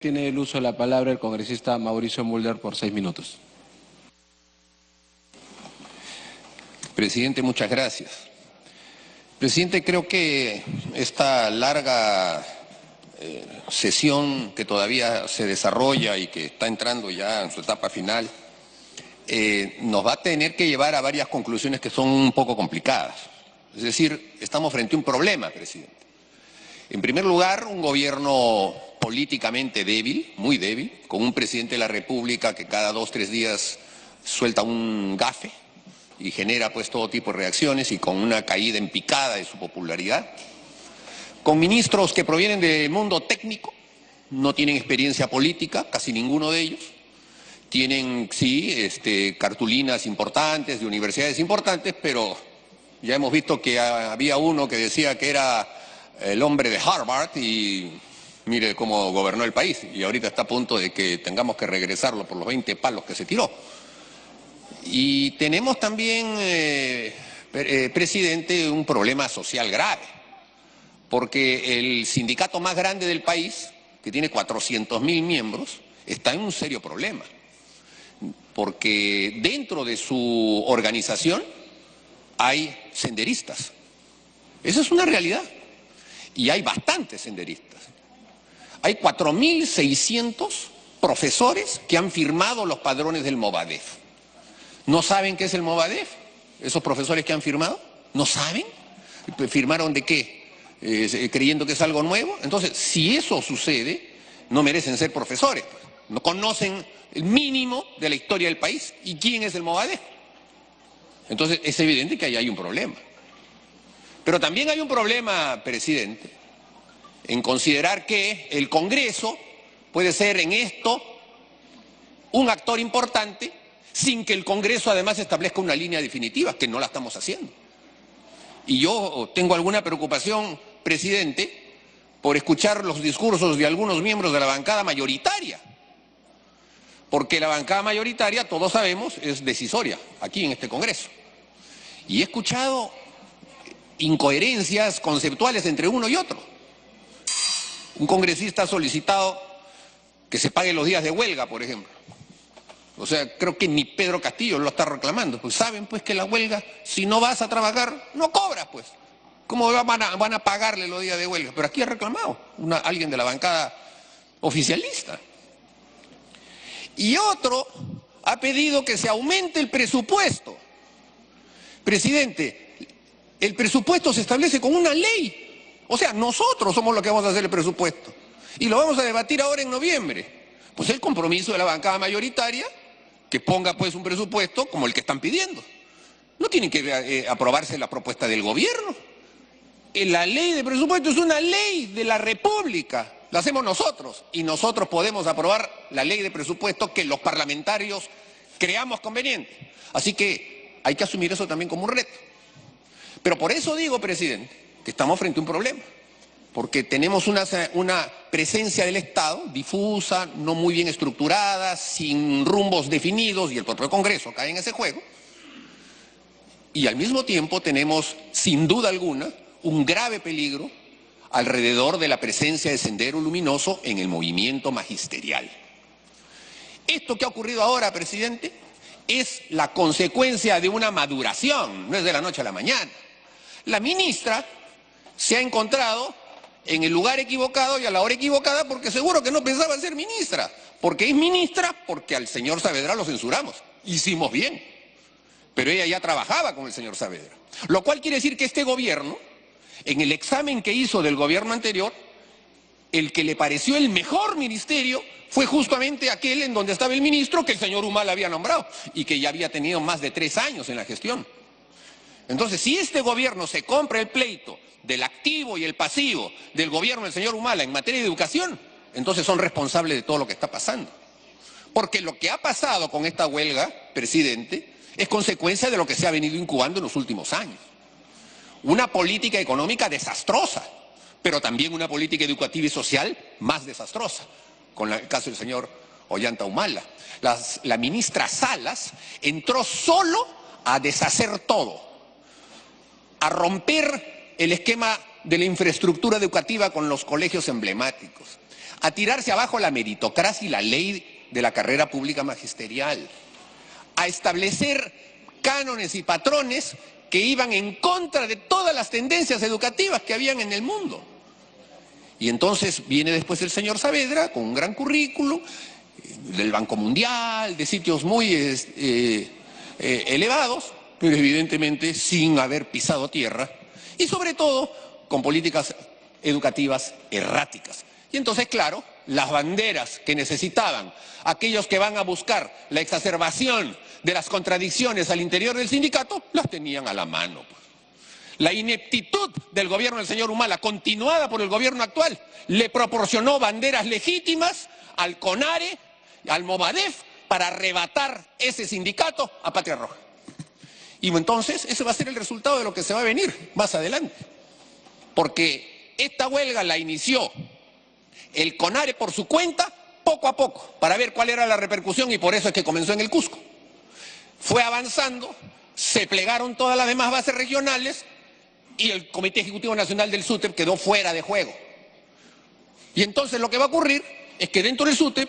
Tiene el uso de la palabra el congresista Mauricio Mulder por 6 minutos. Presidente, muchas gracias. Presidente, creo que esta larga sesión que todavía se desarrolla y que está entrando ya en su etapa final, nos va a tener que llevar a varias conclusiones que son un poco complicadas. Es decir, estamos frente a un problema, presidente. En primer lugar, un gobierno políticamente débil, muy débil, con un presidente de la República que cada 2 o 3 días suelta un gafe y genera pues todo tipo de reacciones y con una caída en picada de su popularidad, con ministros que provienen del mundo técnico, no tienen experiencia política, casi ninguno de ellos, tienen sí cartulinas importantes de universidades importantes, pero ya hemos visto que había uno que decía que era el hombre de Harvard y mire cómo gobernó el país y ahorita está a punto de que tengamos que regresarlo por los 20 palos que se tiró. Y tenemos también, presidente, un problema social grave, porque el sindicato más grande del país, que tiene 400.000 miembros, está en un serio problema, porque dentro de su organización hay senderistas. Esa es una realidad. Y hay bastantes senderistas. Hay 4.600 profesores que han firmado los padrones del Movadef. ¿No saben qué es el Movadef? ¿Esos profesores que han firmado? ¿No saben? ¿Firmaron de qué? ¿Creyendo que es algo nuevo? Entonces, si eso sucede, no merecen ser profesores. No conocen el mínimo de la historia del país. ¿Y quién es el Movadef? Entonces, es evidente que ahí hay un problema. Pero también hay un problema, presidente, en considerar que el Congreso puede ser en esto un actor importante sin que el Congreso además establezca una línea definitiva, que no la estamos haciendo. Y yo tengo alguna preocupación, presidente, por escuchar los discursos de algunos miembros de la bancada mayoritaria, porque la bancada mayoritaria, todos sabemos, es decisoria aquí en este Congreso. Y he escuchado incoherencias conceptuales entre uno y otro. Un congresista ha solicitado que se paguen los días de huelga, por ejemplo. O sea, creo que ni Pedro Castillo lo está reclamando. Pues saben pues que la huelga, si no vas a trabajar, no cobras pues. ¿Cómo van a pagarle los días de huelga? Pero aquí ha reclamado alguien de la bancada oficialista. Y otro ha pedido que se aumente el presupuesto. Presidente, el presupuesto se establece con una ley. O sea, nosotros somos los que vamos a hacer el presupuesto. Y lo vamos a debatir ahora en noviembre. Pues el compromiso de la bancada mayoritaria, que ponga pues un presupuesto como el que están pidiendo. No tiene que aprobarse la propuesta del gobierno. La ley de presupuesto es una ley de la República. La hacemos nosotros. Y nosotros podemos aprobar la ley de presupuesto que los parlamentarios creamos conveniente. Así que hay que asumir eso también como un reto. Pero por eso digo, presidente, que estamos frente a un problema, porque tenemos una presencia del Estado difusa, no muy bien estructurada, sin rumbos definidos, y el propio Congreso cae en ese juego, y al mismo tiempo tenemos, sin duda alguna, un grave peligro alrededor de la presencia de Sendero Luminoso en el movimiento magisterial. Esto que ha ocurrido ahora, presidente, es la consecuencia de una maduración, no es de la noche a la mañana. La ministra se ha encontrado en el lugar equivocado y a la hora equivocada porque seguro que no pensaba ser ministra. Porque es ministra porque al señor Saavedra lo censuramos. Hicimos bien. Pero ella ya trabajaba con el señor Saavedra. Lo cual quiere decir que este gobierno, en el examen que hizo del gobierno anterior, el que le pareció el mejor ministerio fue justamente aquel en donde estaba el ministro que el señor Humala había nombrado y que ya había tenido más de 3 años en la gestión. Entonces, si este gobierno se compra el pleito del activo y el pasivo del gobierno del señor Humala en materia de educación, entonces son responsables de todo lo que está pasando. Porque lo que ha pasado con esta huelga, presidente, es consecuencia de lo que se ha venido incubando en los últimos años. Una política económica desastrosa, pero también una política educativa y social más desastrosa, con el caso del señor Ollanta Humala. La ministra Salas entró solo a deshacer todo, a romper el esquema de la infraestructura educativa con los colegios emblemáticos, a tirarse abajo la meritocracia y la ley de la carrera pública magisterial, a establecer cánones y patrones que iban en contra de todas las tendencias educativas que habían en el mundo. Y entonces viene después el señor Saavedra con un gran currículum del Banco Mundial, de sitios muy elevados, pero evidentemente sin haber pisado tierra y sobre todo con políticas educativas erráticas. Y entonces, claro, las banderas que necesitaban aquellos que van a buscar la exacerbación de las contradicciones al interior del sindicato, las tenían a la mano. La ineptitud del gobierno del señor Humala, continuada por el gobierno actual, le proporcionó banderas legítimas al CONARE, al Movadef, para arrebatar ese sindicato a Patria Roja. Y entonces ese va a ser el resultado de lo que se va a venir más adelante. Porque esta huelga la inició el CONARE por su cuenta, poco a poco, para ver cuál era la repercusión, y por eso es que comenzó en el Cusco. Fue avanzando, se plegaron todas las demás bases regionales y el Comité Ejecutivo Nacional del SUTEP quedó fuera de juego. Y entonces lo que va a ocurrir es que dentro del SUTEP,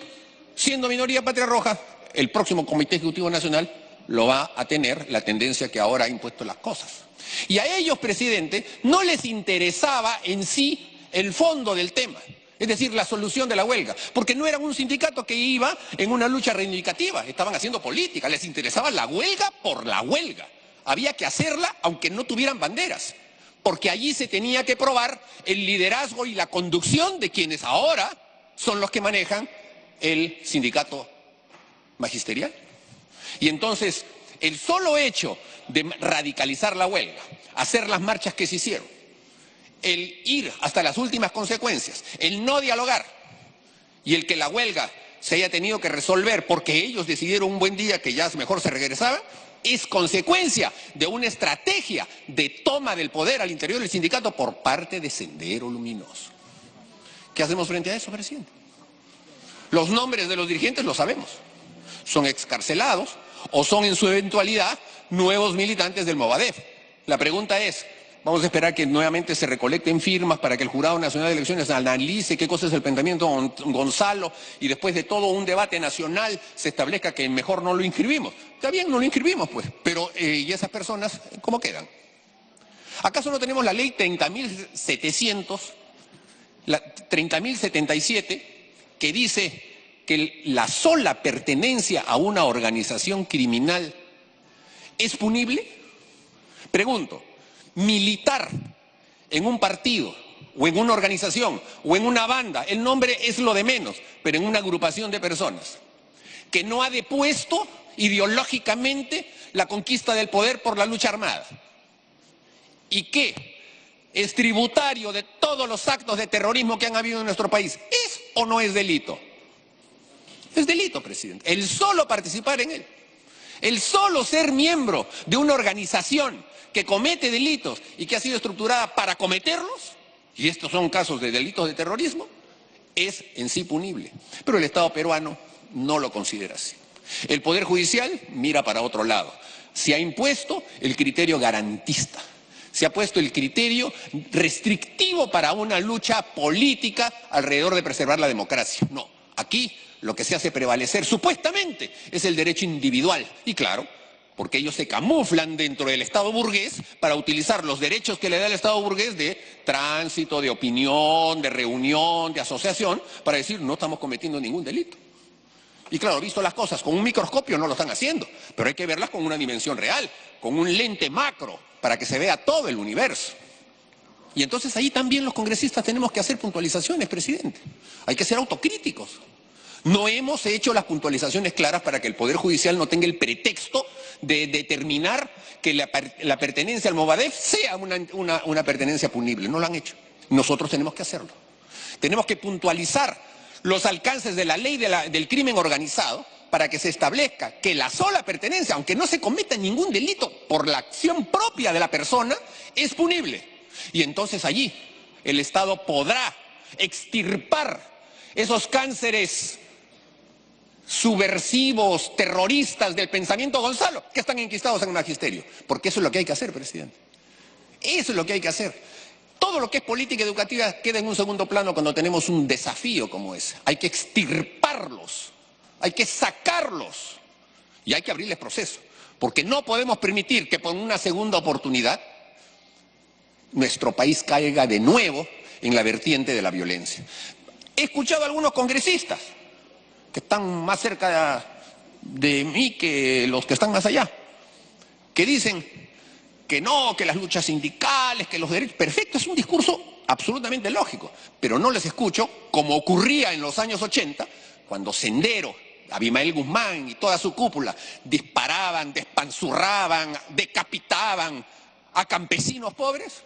siendo minoría Patria Roja, el próximo Comité Ejecutivo Nacional lo va a tener la tendencia que ahora ha impuesto las cosas. Y a ellos, presidente, no les interesaba en sí el fondo del tema, es decir, la solución de la huelga, porque no eran un sindicato que iba en una lucha reivindicativa, estaban haciendo política, les interesaba la huelga por la huelga. Había que hacerla aunque no tuvieran banderas, porque allí se tenía que probar el liderazgo y la conducción de quienes ahora son los que manejan el sindicato magisterial. Y entonces, el solo hecho de radicalizar la huelga, hacer las marchas que se hicieron, el ir hasta las últimas consecuencias, el no dialogar y el que la huelga se haya tenido que resolver porque ellos decidieron un buen día que ya mejor se regresaba, es consecuencia de una estrategia de toma del poder al interior del sindicato por parte de Sendero Luminoso. ¿Qué hacemos frente a eso, presidente? Los nombres de los dirigentes los sabemos. Son excarcelados o son en su eventualidad nuevos militantes del Movadef. La pregunta es, vamos a esperar que nuevamente se recolecten firmas para que el Jurado Nacional de Elecciones analice qué cosa es el pensamiento Gonzalo y después de todo un debate nacional se establezca que mejor no lo inscribimos. Está bien, no lo inscribimos pues, pero ¿y esas personas cómo quedan? ¿Acaso no tenemos la ley 30.077 que dice que la sola pertenencia a una organización criminal es punible? Pregunto, militar en un partido o en una organización o en una banda, el nombre es lo de menos, pero en una agrupación de personas que no ha depuesto ideológicamente la conquista del poder por la lucha armada y que es tributario de todos los actos de terrorismo que han habido en nuestro país, ¿es o no es delito? Es delito, presidente. El solo participar en él, el solo ser miembro de una organización que comete delitos y que ha sido estructurada para cometerlos, y estos son casos de delitos de terrorismo, es en sí punible. Pero el Estado peruano no lo considera así. El Poder Judicial mira para otro lado. Se ha impuesto el criterio garantista. Se ha puesto el criterio restrictivo para una lucha política alrededor de preservar la democracia. No, aquí lo que se hace prevalecer supuestamente es el derecho individual. Y claro, porque ellos se camuflan dentro del Estado burgués para utilizar los derechos que le da el Estado burgués de tránsito, de opinión, de reunión, de asociación, para decir no estamos cometiendo ningún delito. Y claro, visto las cosas con un microscopio no lo están haciendo, pero hay que verlas con una dimensión real, con un lente macro, para que se vea todo el universo. Y entonces ahí también los congresistas tenemos que hacer puntualizaciones, presidente. Hay que ser autocríticos. No hemos hecho las puntualizaciones claras para que el Poder Judicial no tenga el pretexto de determinar que la pertenencia al Movadef sea una pertenencia punible. No lo han hecho. Nosotros tenemos que hacerlo. Tenemos que puntualizar los alcances de la ley del crimen organizado para que se establezca que la sola pertenencia, aunque no se cometa ningún delito por la acción propia de la persona, es punible. Y entonces allí el Estado podrá extirpar esos cánceres subversivos, terroristas del pensamiento Gonzalo, que están enquistados en el magisterio. Porque eso es lo que hay que hacer, presidente. Eso es lo que hay que hacer. Todo lo que es política educativa queda en un segundo plano cuando tenemos un desafío como ese. Hay que extirparlos, hay que sacarlos y hay que abrirles proceso. Porque no podemos permitir que por una segunda oportunidad nuestro país caiga de nuevo en la vertiente de la violencia. He escuchado a algunos congresistas que están más cerca de mí que los que están más allá, que dicen que no, que las luchas sindicales, que los derechos... Perfecto, es un discurso absolutamente lógico, pero no les escucho, como ocurría en los años 80, cuando Sendero, Abimael Guzmán y toda su cúpula disparaban, despanzurraban, decapitaban a campesinos pobres.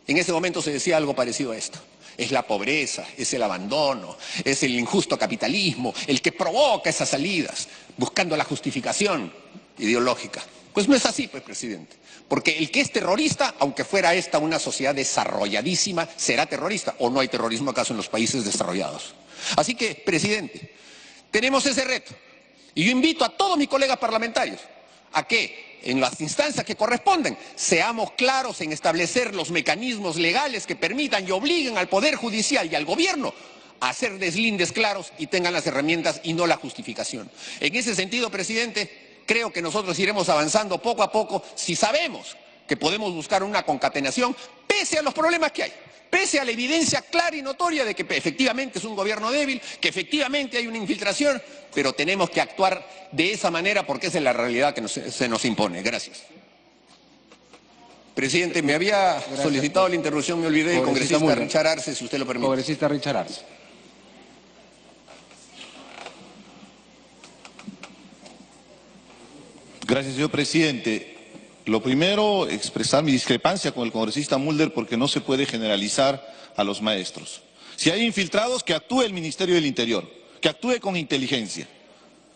En ese momento se decía algo parecido a esto. Es la pobreza, es el abandono, es el injusto capitalismo, el que provoca esas salidas, buscando la justificación ideológica. Pues no es así, pues, presidente. Porque el que es terrorista, aunque fuera esta una sociedad desarrolladísima, será terrorista. ¿O no hay terrorismo acaso en los países desarrollados? Así que, presidente, tenemos ese reto. Y yo invito a todos mis colegas parlamentarios a que, en las instancias que corresponden, seamos claros en establecer los mecanismos legales que permitan y obliguen al Poder Judicial y al Gobierno a hacer deslindes claros y tengan las herramientas y no la justificación. En ese sentido, presidente, creo que nosotros iremos avanzando poco a poco si sabemos que podemos buscar una concatenación pese a los problemas que hay, pese a la evidencia clara y notoria de que efectivamente es un gobierno débil, que efectivamente hay una infiltración, pero tenemos que actuar de esa manera porque esa es la realidad que se nos impone. Gracias. Presidente, me había solicitado la interrupción, me olvidé, el congresista Richard Arce, si usted lo permite. Congresista Richard Arce. Gracias, señor presidente. Lo primero, expresar mi discrepancia con el congresista Mulder porque no se puede generalizar a los maestros. Si hay infiltrados, que actúe el Ministerio del Interior, que actúe con inteligencia.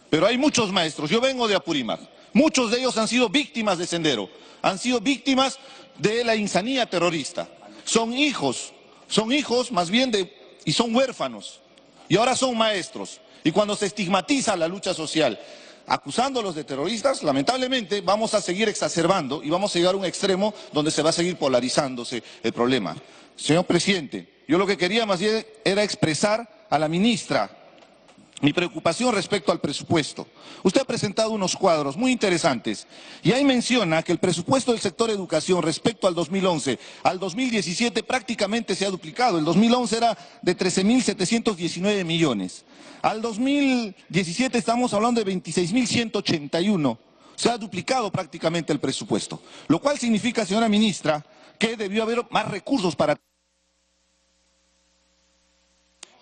Pero hay muchos maestros, yo vengo de Apurímac, muchos de ellos han sido víctimas de Sendero, han sido víctimas de la insanía terrorista. Son hijos más bien y son huérfanos, y ahora son maestros. Y cuando se estigmatiza la lucha social, acusándolos de terroristas, lamentablemente vamos a seguir exacerbando y vamos a llegar a un extremo donde se va a seguir polarizándose el problema. Señor presidente, yo lo que quería más bien era expresar a la ministra mi preocupación respecto al presupuesto. Usted ha presentado unos cuadros muy interesantes y ahí menciona que el presupuesto del sector educación respecto al 2011 al 2017 prácticamente se ha duplicado. El 2011 era de 13.719 millones. Al 2017 estamos hablando de 26.181. Se ha duplicado prácticamente el presupuesto. Lo cual significa, señora ministra, que debió haber más recursos para...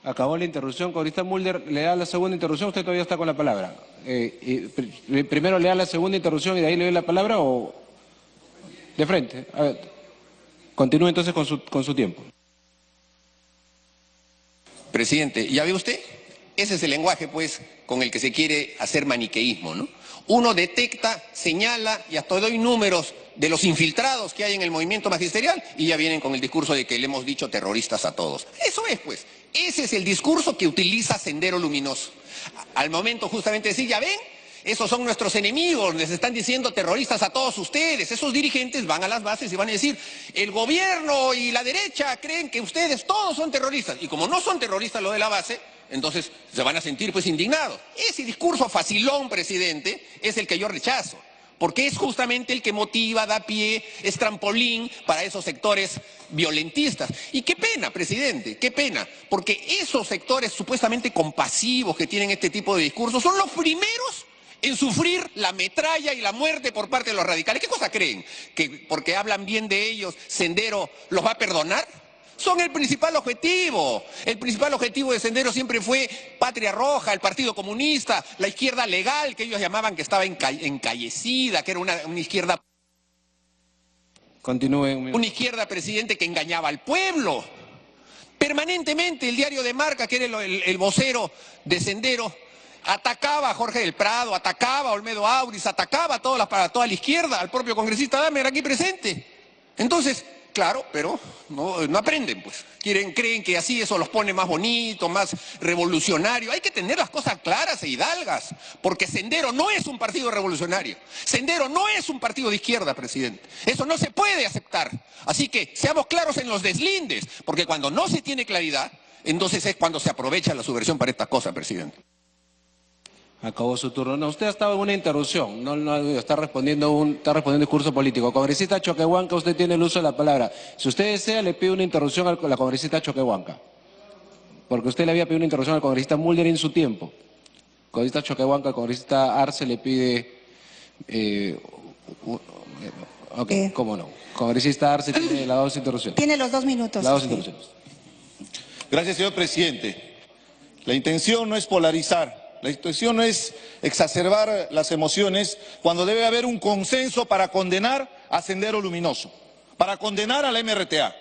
Acabó la interrupción. Congresista Mulder, le da la segunda interrupción. Usted todavía está con la palabra. Primero le da la segunda interrupción y de ahí le doy la palabra o... De frente. A ver. Continúe entonces con su tiempo. Presidente, ¿ya ve usted? Ese es el lenguaje, pues, con el que se quiere hacer maniqueísmo, ¿no? Uno detecta, señala y hasta doy números de los infiltrados que hay en el movimiento magisterial y ya vienen con el discurso de que le hemos dicho terroristas a todos. Eso es, pues. Ese es el discurso que utiliza Sendero Luminoso. Al momento justamente de decir, ya ven, esos son nuestros enemigos, les están diciendo terroristas a todos ustedes. Esos dirigentes van a las bases y van a decir, el gobierno y la derecha creen que ustedes todos son terroristas. Y como no son terroristas los de la base, entonces se van a sentir pues indignados. Ese discurso facilón, presidente, es el que yo rechazo. Porque es justamente el que motiva, da pie, es trampolín para esos sectores violentistas. Y qué pena, presidente, qué pena, porque esos sectores supuestamente compasivos que tienen este tipo de discursos son los primeros en sufrir la metralla y la muerte por parte de los radicales. ¿Qué cosa creen? ¿Que porque hablan bien de ellos, Sendero los va a perdonar? Son el principal objetivo. El principal objetivo de Sendero siempre fue Patria Roja, el Partido Comunista, la izquierda legal, que ellos llamaban que estaba encallecida, que era una izquierda... Continúe. Una izquierda, presidente, que engañaba al pueblo. Permanentemente el diario de Marca, que era el vocero de Sendero, atacaba a Jorge del Prado, atacaba a Olmedo Auris, atacaba a toda la izquierda, al propio congresista Dahmer aquí presente. Entonces, claro, pero no aprenden, pues. Creen que así eso los pone más bonitos, más revolucionarios. Hay que tener las cosas claras e hidalgas, porque Sendero no es un partido revolucionario. Sendero no es un partido de izquierda, presidente. Eso no se puede aceptar. Así que seamos claros en los deslindes, porque cuando no se tiene claridad, entonces es cuando se aprovecha la subversión para estas cosas, presidente. Acabó su turno. No, usted ha estado en una interrupción, no está respondiendo un discurso político. Congresista Choquehuanca, usted tiene el uso de la palabra. Si usted desea, le pido una interrupción a la congresista Choquehuanca. Porque usted le había pedido una interrupción al congresista Mulder en su tiempo. Congresista Choquehuanca, el congresista Arce le pide... ok, cómo no. Congresista Arce tiene las dos interrupciones. Tiene los 2 minutos. Las dos interrupciones. Gracias, señor presidente. La intención no es polarizar. La intención no es exacerbar las emociones cuando debe haber un consenso para condenar a Sendero Luminoso, para condenar a la MRTA,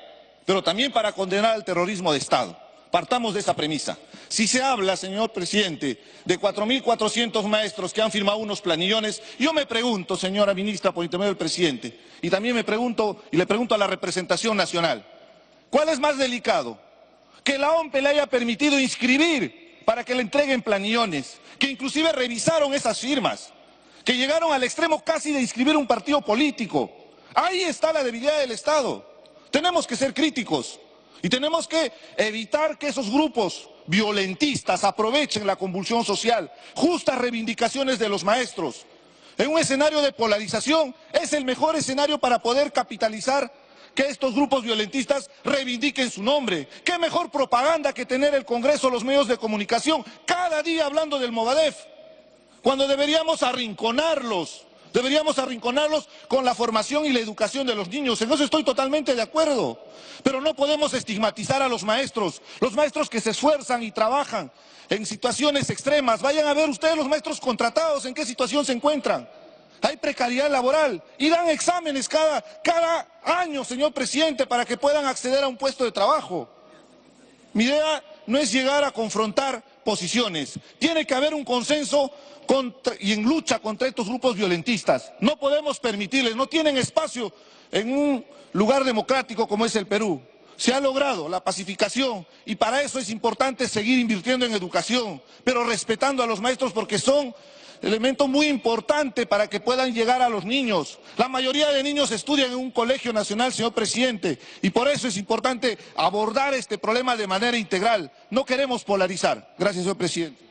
pero también para condenar al terrorismo de Estado. Partamos de esa premisa. Si se habla, señor presidente, de 4.400 maestros que han firmado unos planillones, yo me pregunto, señora ministra, por intermedio del presidente, y también le pregunto a la representación nacional, ¿cuál es más delicado? Que la OMPE le haya permitido inscribir para que le entreguen planillones, que inclusive revisaron esas firmas, que llegaron al extremo casi de inscribir un partido político. Ahí está la debilidad del Estado. Tenemos que ser críticos y tenemos que evitar que esos grupos violentistas aprovechen la convulsión social, justas reivindicaciones de los maestros. En un escenario de polarización es el mejor escenario para poder capitalizar que estos grupos violentistas reivindiquen su nombre. ¿Qué mejor propaganda que tener el Congreso, los medios de comunicación, cada día hablando del Movadef? Cuando deberíamos arrinconarlos con la formación y la educación de los niños. En eso estoy totalmente de acuerdo. Pero no podemos estigmatizar a los maestros que se esfuerzan y trabajan en situaciones extremas. Vayan a ver ustedes los maestros contratados, en qué situación se encuentran. Hay precariedad laboral y dan exámenes cada año, señor presidente, para que puedan acceder a un puesto de trabajo. Mi idea no es llegar a confrontar posiciones. Tiene que haber un consenso y en lucha contra estos grupos violentistas. No podemos permitirles, no tienen espacio en un lugar democrático como es el Perú. Se ha logrado la pacificación y para eso es importante seguir invirtiendo en educación, pero respetando a los maestros porque son elemento muy importante para que puedan llegar a los niños. La mayoría de niños estudian en un colegio nacional, señor presidente, y por eso es importante abordar este problema de manera integral. No queremos polarizar. Gracias, señor presidente.